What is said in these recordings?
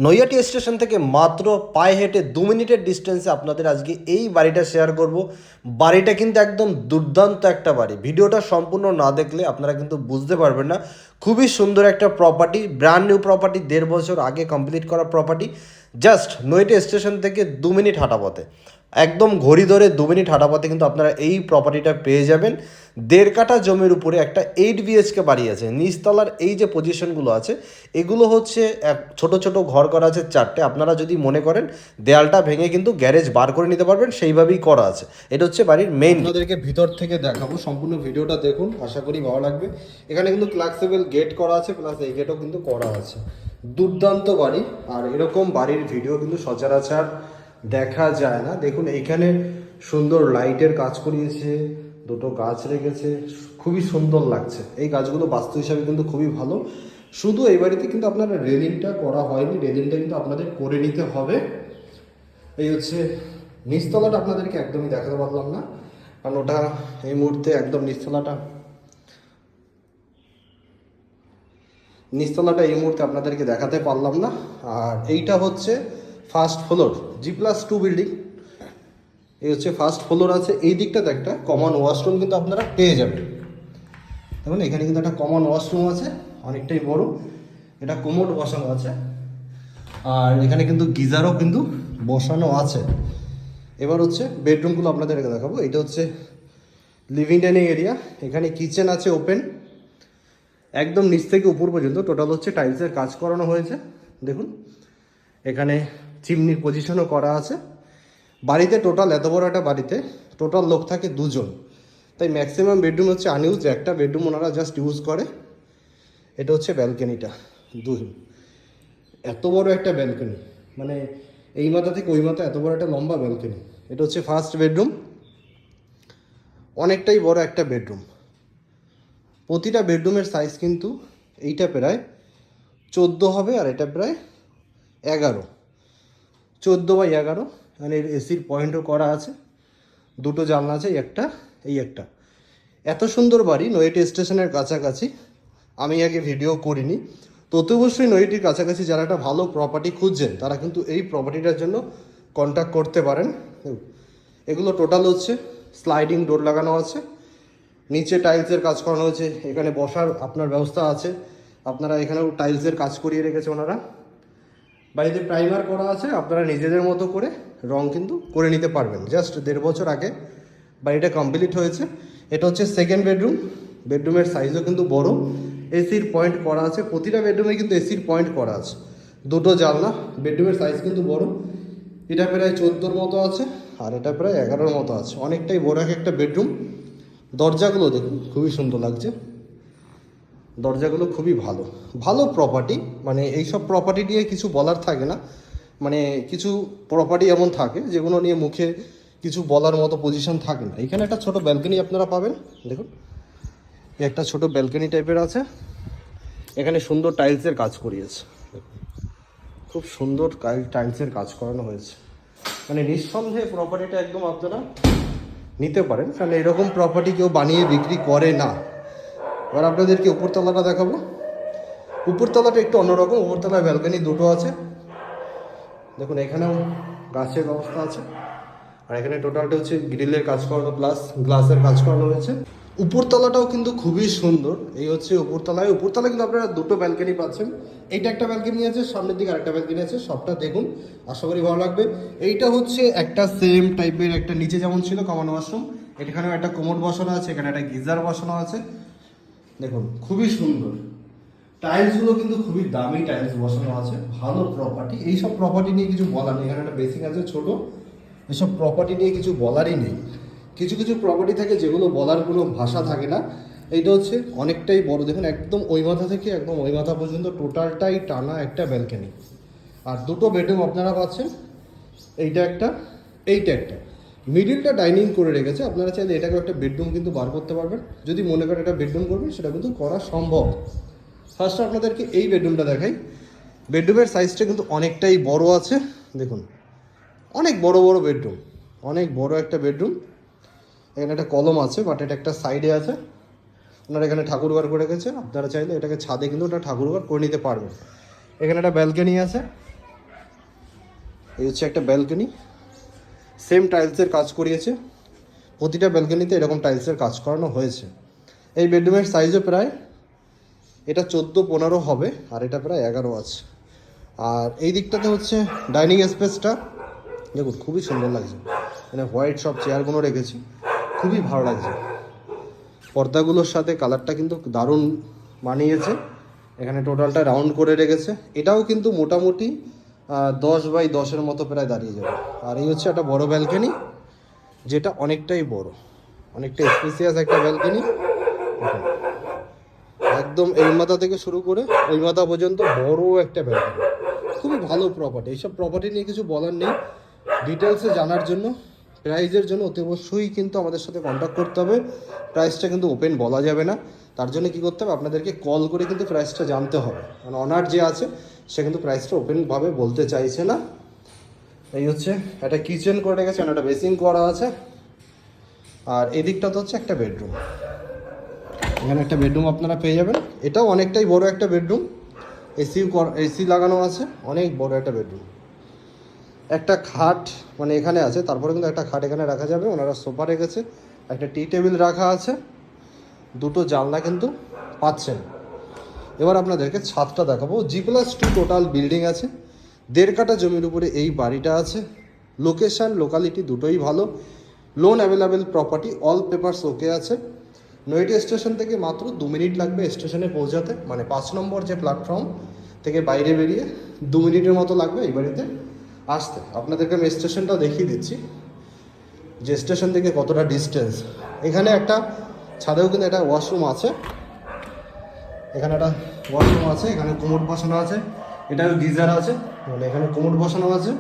Naihati station থেকে মাত্র পায়ে হেঁটে 2 মিনিটের ডিস্টেন্সে আপনাদের আজকে এই বাড়িটা শেয়ার করব। বাড়িটা কিন্তু একদম দুর্দান্ত একটা বাড়ি। ভিডিওটা সম্পূর্ণ না দেখলে আপনারা কিন্তু বুঝতে পারবেন না। খুবই সুন্দর একটা প্রপার্টি, ব্র্যান্ড নিউ প্রপার্টি, 1.5 বছর আগে কমপ্লিট করা প্রপার্টি। জাস্ট নৈহাটি স্টেশন থেকে 2 মিনিট হাঁটা পথে, একদম ঘড়ি ধরে 2 মিনিট হাঁটা পথে কিন্তু আপনারা এই প্রপার্টিটা পেয়ে যাবেন। 1.5 কাঠা জমির উপরে একটা 8 BHK বাড়ি আছে। নিচতলার এই যে পজিশনগুলো আছে এগুলো হচ্ছে ছোট ছোট ঘর করা আছে 4টে। আপনারা যদি মনে করেন দেয়ালটা ভেঙে কিন্তু গ্যারেজ বার করে নিতে পারবেন, সেইভাবেই করা আছে। এটা হচ্ছে বাড়ির মেইন। আপনাদেরকে ভিতর থেকে দেখাবো, সম্পূর্ণ ভিডিওটা দেখুন, আশা করি ভালো লাগবে। এখানে কিন্তু ফ্লেক্সিবল গেট করা আছে, প্লাস এই গেটও কিন্তু করা আছে। দুর্দান্ত বাড়ি, আর এরকম বাড়ির ভিডিও কিন্তু সচরাচর দেখা যায় না। দেখুন এইখানে সুন্দর লাইটের কাজ করিয়েছে, দুটো গাছ রেখেছে, খুবই সুন্দর লাগছে। এই গাছগুলো বাস্তু হিসাবে কিন্তু খুবই ভালো। শুধু এই বাড়িতে কিন্তু আপনার রেলিংটা করা হয়নি, রেলিংটা কিন্তু আপনাদের করে নিতে হবে। এই হচ্ছে নিচতলাটা, আপনাদেরকে একদমই দেখাতে পারলাম না, কারণ ওটা এই মুহূর্তে একদম নিচতলাটা এই মুহূর্তে আপনাদেরকে দেখাতে পারলাম না। আর এইটা হচ্ছে ফার্স্ট ফ্লোর, G+2 বিল্ডিং। এই হচ্ছে ফার্স্ট ফ্লোর আছে। এই দিকটাতে একটা কমন ওয়াশরুম কিন্তু আপনারা পেয়ে যাবেন। দেখুন এখানে কিন্তু একটা কমন ওয়াশরুম আছে, অনেকটাই বড়। এটা কোমোড বসানো আছে, আর এখানে কিন্তু গিজারও কিন্তু বসানো আছে। এবার হচ্ছে বেডরুমগুলো আপনাদেরকে দেখাবো। এটা হচ্ছে লিভিং ডাইনিং এরিয়া। এখানে কিচেন আছে ওপেন, একদম নিচ থেকে উপর পর্যন্ত টোটাল হচ্ছে টাইলসের কাজ করানো হয়েছে। দেখুন এখানে চিমনির পজিশনও করা আছে। বাড়িতে টোটাল, এত বড় একটা বাড়িতে টোটাল লোক থাকে 2 জন, তাই ম্যাক্সিমাম বেডরুম হচ্ছে আনইউজ। একটা বেডরুম ওনারা জাস্ট ইউজ করে। এটা হচ্ছে ব্যালকনিটা, এত বড় একটা ব্যালকনি, মানে এই মাথা থেকে ওই মাথা এত বড় একটা লম্বা ব্যালকনি। এটা হচ্ছে ফার্স্ট বেডরুম, অনেকটাই বড় একটা বেডরুম। প্রতিটা বেডরুমের সাইজ কিন্তু এইটা প্রায় 14 হবে, আর এটা প্রায় 11, 14x11। মানে এসির পয়েন্টও করা আছে, দুটো জানলা আছে, এই একটা। এত সুন্দর বাড়ি নৈহাটি স্টেশনের কাছাকাছি আমি আগে ভিডিও করিনি। তো অতি অবশ্যই নৈহাটির কাছাকাছি যারা একটা ভালো প্রপার্টি খুঁজছেন তারা কিন্তু এই প্রপার্টিটার জন্য কন্ট্যাক্ট করতে পারেন। এগুলো টোটাল হচ্ছে স্লাইডিং ডোর লাগানো আছে, নিচে টাইলসের কাজ করানো হয়েছে। এখানে বসার আপনার ব্যবস্থা আছে, আপনারা এখানেও টাইলসের কাজ করিয়ে রেখেছে ওনারা। বাড়িতে প্রাইমার করা আছে, আপনারা নিজেদের মতো করে রং কিন্তু করে নিতে পারবেন। জাস্ট 1.5 বছর আগে বাড়িটা কমপ্লিট হয়েছে। এটা হচ্ছে সেকেন্ড বেডরুম। বেডরুমের সাইজও কিন্তু বড়, এসির পয়েন্ট করা আছে। প্রতিটা বেডরুমে কিন্তু এসির পয়েন্ট করা আছে, দুটো জানলা। বেডরুমের সাইজ কিন্তু বড়, এটা প্রায় 14-র মতো আছে, আর এটা প্রায় 11-র মতো আছে। অনেকটাই বড় একটা বেডরুম। দরজাগুলো দেখুন, খুবই সুন্দর লাগছে। দরজাগুলো খুবই ভালো, ভালো প্রপার্টি। মানে এইসব প্রপার্টি নিয়ে কিছু বলার থাকে না। মানে কিছু প্রপার্টি এমন থাকে যেগুলো নিয়ে মুখে কিছু বলার মতো পজিশন থাকে না। এখানে একটা ছোট ব্যালকনি আপনারা পাবেন। দেখুন একটা ছোট ব্যালকনি টাইপের আছে। এখানে সুন্দর টাইলসের কাজ করিয়েছে, খুব সুন্দর টাইলসের কাজ করানো হয়েছে। মানে নিঃসন্দেহে প্রপার্টিটা একদম আপনারা নিতে পারেন, কারণ এরকম প্রপার্টি কেউ বানিয়ে বিক্রি করে না। এবার আপনাদেরকে উপরতলাটা দেখাবো। উপরতলাটা একটু অন্যরকম। উপরতলায় ব্যালকনি দুটো আছে। দেখুন এখানেও গাছের ব্যবস্থা আছে, আর এখানে টোটালটা হচ্ছে গ্রিলের কাজ করানো প্লাস গ্লাসের কাজ করানো হয়েছে। উপরতলাটাও কিন্তু খুবই সুন্দর। এই হচ্ছে উপরতলায় কিন্তু আপনারা দুটো ব্যালকনি পাচ্ছেন। এইটা একটা ব্যালকনি আছে, সামনের দিকে আরেকটা ব্যালকনি আছে। সবটা দেখুন, আশা করি ভালো লাগবে। এইটা হচ্ছে একটা সেম টাইপের একটা, নিচে যেমন ছিল কমন ওয়াশরুম, এখানেও একটা কোমোড বসানো আছে, এখানে একটা গিজার বসানো আছে। দেখুন খুবই সুন্দর। টাইলসগুলো কিন্তু খুবই দামি টাইলস বসানো আছে, ভালো প্রপার্টি। এইসব প্রপার্টি নিয়ে কিছু বলার নেই। এখানে একটা বেসিং আছে ছোট, এসব প্রপার্টি নিয়ে কিছু বলারই নেই। কিছু কিছু প্রপার্টি থাকে যেগুলো বলার কোনো ভাষা থাকে না। এইটা হচ্ছে অনেকটাই বড়। দেখুন একদম ওই মাথা থেকে একদম ওই মাথা পর্যন্ত টোটালটাই টানা একটা ব্যালকনি, আর দুটো বেডরুম আপনারা পাচ্ছেন। এইটা একটা, এইটা একটা। মিডিলটা ডাইনিং করে রেখেছে। আপনারা চাইলে এটাকে একটা বেডরুম কিন্তু বার করতে পারবেন। যদি মনে করেন এটা বেডরুম করবেন, সেটা কিন্তু করা সম্ভব। ফার্স্ট আপনাদেরকে এই বেডরুমটা দেখাই। বেডরুমের সাইজটা কিন্তু অনেকটাই বড় আছে। দেখুন অনেক বড় বড় বেডরুম, অনেক বড় একটা বেডরুম। এখানে একটা কলম আছে, বাট এটা একটা সাইডে আছে। ওনারা এখানে ঠাকুরঘর করে রেখেছে। আপনারা চাইলে এটাকে ছাদে কিন্তু ওটা ঠাকুরঘর করে নিতে পারবেন। এখানে একটা ব্যালকনি আছে, এই হচ্ছে একটা ব্যালকনি, সেম টাইলসের কাজ করিয়েছে, প্রতিটা ব্যালকনিতে এরকম টাইলসের কাজ করানো হয়েছে। এই বেডরুমের সাইজও প্রায় এটা 14-15 হবে, আর এটা প্রায় 11 আছে। আর এই দিকটাতে হচ্ছে ডাইনিং স্পেসটা দেখুন, খুবই সুন্দর লাগছে। মানে হোয়াইট সব চেয়ারগুলো রেখেছি, খুবই ভালো লাগছে। পর্দাগুলোর সাথে কালারটা কিন্তু দারুণ মানিয়েছে। এখানে টোটালটা রাউন্ড করে রেখেছে, এটাও কিন্তু মোটামুটি 10x10-এর মতো প্রায় দাঁড়িয়ে যাবে। আর এই হচ্ছে একটা বড় ব্যালকনি, যেটা অনেকটাই বড়, অনেকটা স্পেসিয়াস একটা ব্যালকনি। একদম এই মাথা থেকে শুরু করে ওই মাথা পর্যন্ত বড় একটা ব্যালকনি, খুবই ভালো প্রপার্টি। এইসব প্রপার্টি নিয়ে কিছু বলার নেই। ডিটেলসে জানার জন্য, প্রাইসের জন্য অতি অবশ্যই কিন্তু আমাদের সাথে কন্ট্যাক্ট করতে হবে। প্রাইসটা কিন্তু ওপেন বলা যাবে না, তার জন্য কী করতে হবে, আপনাদেরকে কল করে কিন্তু প্রাইসটা জানতে হবে। মানে অনার যে আছে সে কিন্তু প্রাইসটা ওপেনভাবে বলতে চাইছে না। এই হচ্ছে একটা কিচেন করে রেখেছে, একটা বেসিং করা আছে। আর এদিকটা তো হচ্ছে একটা বেডরুম, এখানে একটা বেডরুম আপনারা পেয়ে যাবেন। এটাও অনেকটাই বড় একটা বেডরুম, এসি লাগানো আছে, অনেক বড় একটা বেডরুম। একটা খাট মানে এখানে আছে, তারপরে কিন্তু একটা খাট এখানে রাখা যাবে। ওনারা সোফা রেখেছে, একটা টি টেবিল রাখা আছে, দুটো জানলা কিন্তু পাচ্ছেন। এবার আপনাদেরকে ছাদটা দেখাবো। G+2 টোটাল বিল্ডিং আছে, 1.5 কাঠা জমির উপরে এই বাড়িটা আছে। লোকেশান লোকালিটি দুটোই ভালো, loan available property, all papers ওকে আছে। নৈহাটি স্টেশন থেকে মাত্র 2 মিনিট লাগবে স্টেশনে পৌঁছাতে, মানে 5 নম্বর যে প্ল্যাটফর্ম থেকে বাইরে বেরিয়ে 2 মিনিটের মতো লাগবে এই বাড়িতে আসতে। আপনাদেরকে আমি স্টেশনটা দেখিয়ে দিচ্ছি যে স্টেশন থেকে কতটা ডিস্টেন্স। এখানে একটা ছাদেও কিন্তু একটা ওয়াশরুম আছে, এখানে একটা ওয়াশরুম আছে, এখানে কোমোড বসানো আছে, এটাও গিজার আছে, মানে এখানে কোমোড বসানো আছে।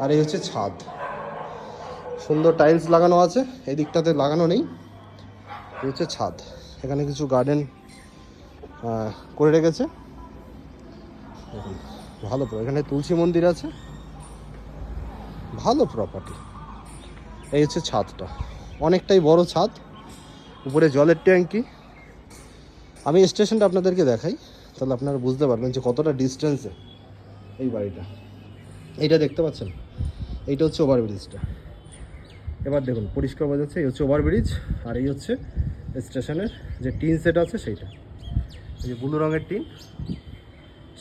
আর এই হচ্ছে ছাদ, সুন্দর টাইলস লাগানো আছে, এই দিকটাতে লাগানো নেই। এই হচ্ছে ছাদ, এখানে কিছু গার্ডেন করে রেখেছে, ভালো। এখানে তুলসী মন্দির আছে, ভালো প্রপার্টি। এই হচ্ছে ছাদটা, অনেকটাই বড় ছাদ, উপরে জলের ট্যাঙ্কি। আমি স্টেশনটা আপনাদেরকে দেখাই, তাহলে আপনারা বুঝতে পারবেন যে কতটা ডিস্টেন্সে এই বাড়িটা। এইটা দেখতে পাচ্ছেন, এইটা হচ্ছে ওভারব্রিজটা। এবার দেখুন পরিষ্কার বোঝা যাচ্ছে, এই হচ্ছে ওভারব্রিজ, আর এই হচ্ছে স্টেশনের যে টিন সেট আছে সেইটা, এই যে ব্লু রঙের টিন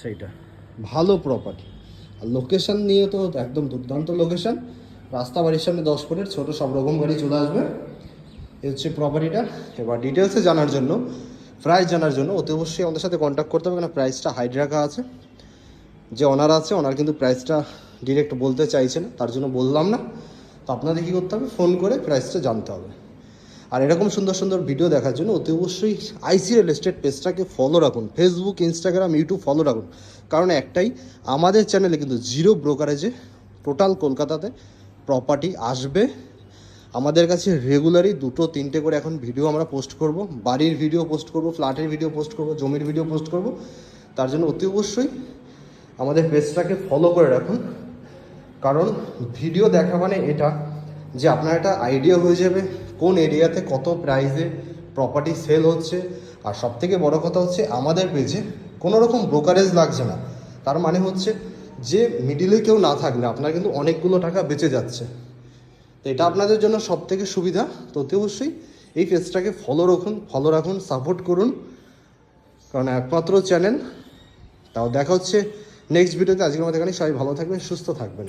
সেইটা। ভালো প্রপার্টি, আর লোকেশান নিয়ে তো একদম দুর্দান্ত লোকেশান। রাস্তা বাড়ির সামনে 10 ফুটের ছোটো সব রকম গাড়ি চলে আসবে। এই হচ্ছে প্রপার্টিটা। এবার ডিটেলসে জানার জন্য, প্রাইস জানার জন্য অতি অবশ্যই আমাদের সাথে কন্ট্যাক্ট করতে হবে, কারণ প্রাইসটা হাইড রাখা আছে। যে ওনার আছে, ওনার কিন্তু প্রাইসটা ডিরেক্ট বলতে চাইছে না, তার জন্য বললাম না। তো আপনাদের কী করতে হবে, ফোন করে প্রাইসটা জানতে হবে। আর এরকম সুন্দর সুন্দর ভিডিও দেখার জন্য অতি অবশ্যই আইসি রিয়েল এস্টেট পেজটাকে ফলো রাখুন, ফেসবুক, ইনস্টাগ্রাম, ইউটিউব ফলো রাখুন। কারণ একটাই, আমাদের চ্যানেলে কিন্তু 0 ব্রোকারেজে টোটাল কলকাতাতে প্রপার্টি আসবে। আমাদের কাছে রেগুলারই 2-3টে করে এখন ভিডিও আমরা পোস্ট করব, বাড়ির ভিডিও পোস্ট করব, ফ্ল্যাটের ভিডিও পোস্ট করব, জমির ভিডিও পোস্ট করব। তার জন্য অতি অবশ্যই আমাদের পেজটাকে ফলো করে রাখুন। কারণ ভিডিও দেখা মানে এটা যে আপনার একটা আইডিয়া হয়ে যাবে কোন এরিয়াতে কত প্রাইসে প্রপার্টি সেল হচ্ছে। আর সবথেকে বড় কথা হচ্ছে, আমাদের পেজে কোনো রকম ব্রোকারেজ লাগছে না। তার মানে হচ্ছে যে মিডিলে কেউ না থাকলে আপনার কিন্তু অনেকগুলো টাকা বেঁচে যাচ্ছে। তো এটা আপনাদের জন্য সবথেকে সুবিধা। তো অতি অবশ্যই এই পেজটাকে ফলো রাখুন, সাপোর্ট করুন, কারণ একমাত্র চ্যানেল। তাও দেখা হচ্ছে নেক্সট ভিডিওতে। আজকের মতো এখানে, সবাই ভালো থাকবেন, সুস্থ থাকবেন।